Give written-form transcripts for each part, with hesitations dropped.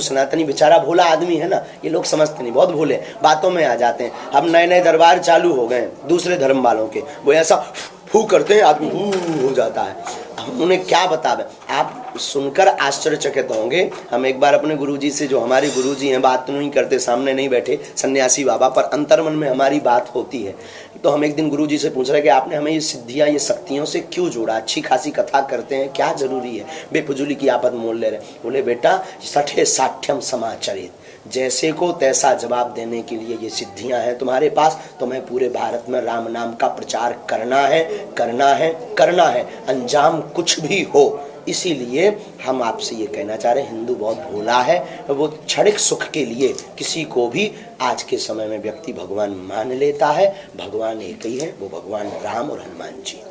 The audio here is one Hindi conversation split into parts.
सनातनी बेचारा भोला आदमी है ना, ये लोग समझते नहीं, बहुत भोले, बातों में आ जाते हैं। अब नए नए दरबार चालू हो गए दूसरे धर्म वालों के, वो ऐसा फू करते हैं, आदमी हो जाता है। हम उन्हें क्या बतावें, आप सुनकर आश्चर्यचकित होंगे। हम एक बार अपने गुरुजी से, जो हमारे गुरुजी हैं, बात नहीं करते, सामने नहीं बैठे, सन्यासी बाबा, पर अंतर्मन में हमारी बात होती है। तो हम एक दिन गुरुजी से पूछ रहे कि आपने हमें ये सिद्धियां, ये शक्तियों से क्यों जोड़ा, अच्छी खासी कथा करते हैं, क्या जरूरी है, बेफजूली की आपत मोल ले रहे। बोले बेटा, सठे साठ्यम समाचरित, जैसे को तैसा जवाब देने के लिए ये सिद्धियां हैं तुम्हारे पास। तुम्हें पूरे भारत में राम नाम का प्रचार करना है, करना है, करना है, अंजाम कुछ भी हो। इसीलिए हम आपसे ये कहना चाह रहे हैं, हिंदू बहुत भोला है, वो क्षणिक सुख के लिए किसी को भी आज के समय में व्यक्ति भगवान मान लेता है। भगवान एक ही है, वो भगवान राम और हनुमान जी।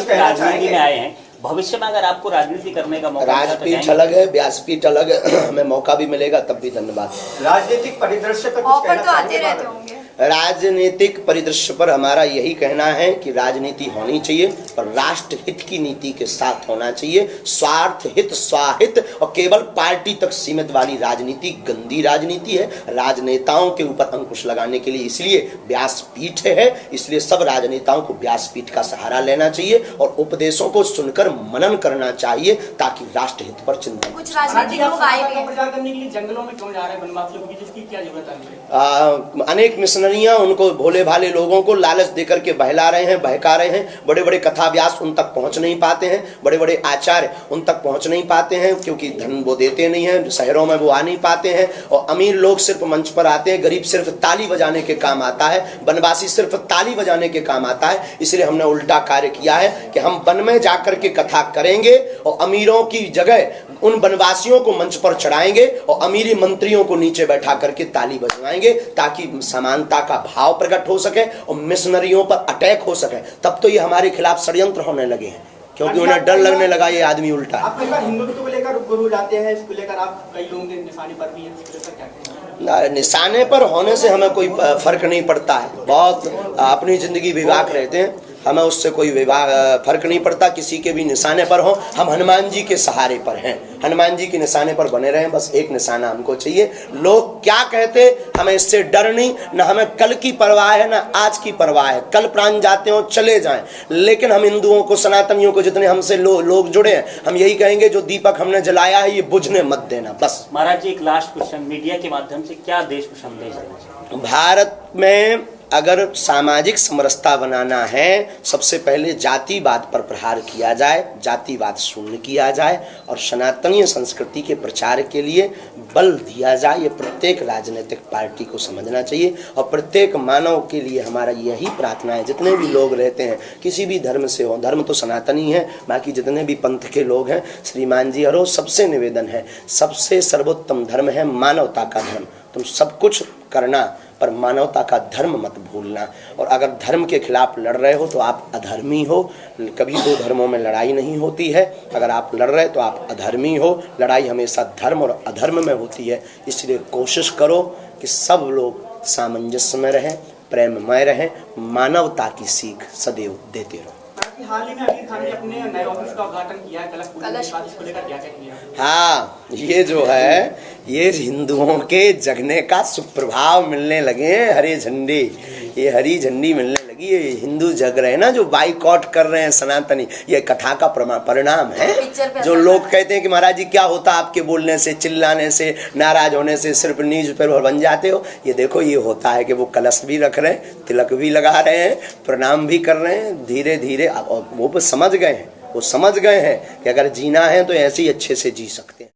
राजनीति में आए हैं, भविष्य में अगर आपको राजनीति करने का मौका, राजपीठ अलग है, व्यासपीठ अलग है, हमें मौका भी मिलेगा तब भी धन्यवाद। राजनीतिक परिदृश्य पर कुछ कहना आते रहते होंगे। राजनीतिक परिदृश्य पर हमारा यही कहना है कि राजनीति होनी चाहिए, पर राष्ट्र हित की नीति के साथ होना चाहिए। स्वार्थ हित, स्वाहित और केवल पार्टी तक सीमित वाली राजनीति गंदी राजनीति है। राजनेताओं के ऊपर अंकुश लगाने के लिए इसलिए व्यासपीठ है, इसलिए सब राजनेताओं को व्यासपीठ का सहारा लेना चाहिए और उपदेशों को सुनकर मनन करना चाहिए, ताकि राष्ट्र हित पर चिंतन। कुछ राजनीतिक लोग आए हैं प्रचार करने के लिए जंगलों में क्यों जा रहे हैं बनवासियों की, जिसकी क्या जरूरत है? अनेक मिशनरियां उनको, भोले भाले लोगों को लालच देकर के बहला रहे हैं, बहका रहे हैं। बड़े बड़े कथा व्यास उन तक पहुंच नहीं पाते हैं, बड़े बड़े आचार्य उन तक पहुंच नहीं पाते हैं, क्योंकि धन वो देते नहीं हैं, शहरों में वो आ नहीं पाते हैं। और अमीर लोग सिर्फ मंच पर आते हैं, गरीब सिर्फ ताली बजाने के काम आता है, वनवासी सिर्फ ताली बजाने के काम आता है। इसलिए हमने उल्टा कार्य किया है कि हम वन में जाकर के कथा करेंगे और अमीरों की जगह उन वनवासियों को मंच पर चढ़ाएंगे और अमीरी मंत्रियों को नीचे बैठा करके ताली बजवाएंगे, ताकि समानता का भाव प्रकट हो सके और मिशनरियों पर अटैक हो सके। तब तो ये हमारे खिलाफ षड्यंत्र होने लगे हैं, क्योंकि उन्हें डर लगने लगा ये आदमी उल्टा। आप कई बार हिंदुत्व को लेकर गुरु जाते हैं, इसको लेकर आप कई लोगों के निशाने पर भी हैं, निशाने पर होने से हमें कोई फर्क नहीं पड़ता है। बहुत अपनी जिंदगी विवाक रहते हैं, हमें उससे कोई फर्क नहीं पड़ता, किसी के भी निशाने पर हो। हम हनुमान जी के सहारे पर हैं, हनुमान जी के निशाने पर बने रहें, बस एक निशाना हमको चाहिए। लोग क्या कहते, हमें इससे डर नहीं, न हमें कल की परवाह है, न आज की परवाह है। कल प्राण जाते हो चले जाएं, लेकिन हम हिंदुओं को, सनातनियों को, जितने हमसे लोग जुड़े हैं, हम यही कहेंगे, जो दीपक हमने जलाया है ये बुझने मत देना, बस। महाराज जी, एक लास्ट क्वेश्चन, मीडिया के माध्यम से क्या देश को संदेश देना चाहिए? भारत में अगर सामाजिक समरसता बनाना है, सबसे पहले जातिवाद पर प्रहार किया जाए, जातिवाद शून्य किया जाए और सनातनीय संस्कृति के प्रचार के लिए बल दिया जाए। ये प्रत्येक राजनीतिक पार्टी को समझना चाहिए और प्रत्येक मानव के लिए हमारा यही प्रार्थना है, जितने भी लोग रहते हैं, किसी भी धर्म से हो, धर्म तो सनातनी है, बाकी जितने भी पंथ के लोग हैं, श्रीमान जी और सबसे निवेदन है, सबसे सर्वोत्तम धर्म है मानवता का धर्म। तुम सब कुछ करना, पर मानवता का धर्म मत भूलना। और अगर धर्म के खिलाफ लड़ रहे हो तो आप अधर्मी हो। कभी दो धर्मों में लड़ाई नहीं होती है, अगर आप लड़ रहे तो आप अधर्मी हो। लड़ाई हमेशा धर्म और अधर्म में होती है। इसलिए कोशिश करो कि सब लोग सामंजस्य में रहें, प्रेममय रहें, मानवता की सीख सदैव देते रहो। हाल ही में अमीर खान ने अपने नए ऑफिस का उद्घाटन किया है, इसको लेकर क्या कहेंगे? हाँ, ये जो है, ये हिंदुओं के जगने का सुप्रभाव मिलने लगे हैं। हरे झंडे, ये हरी झंडी मिलने लगी, ये हिंदू जग रहे हैं ना, जो बाइकआउट कर रहे हैं सनातनी, ये कथा का परिणाम है। जो लोग कहते हैं कि महाराज जी क्या होता आपके बोलने से, चिल्लाने से, नाराज होने से सिर्फ न्यूज पेपर बन जाते हो, ये देखो ये होता है कि वो कलश भी रख रहे हैं, तिलक भी लगा रहे हैं, प्रणाम भी कर रहे हैं। धीरे धीरे वो समझ गए हैं, वो समझ गए हैं कि अगर जीना है तो ऐसे ही अच्छे से जी सकते हैं।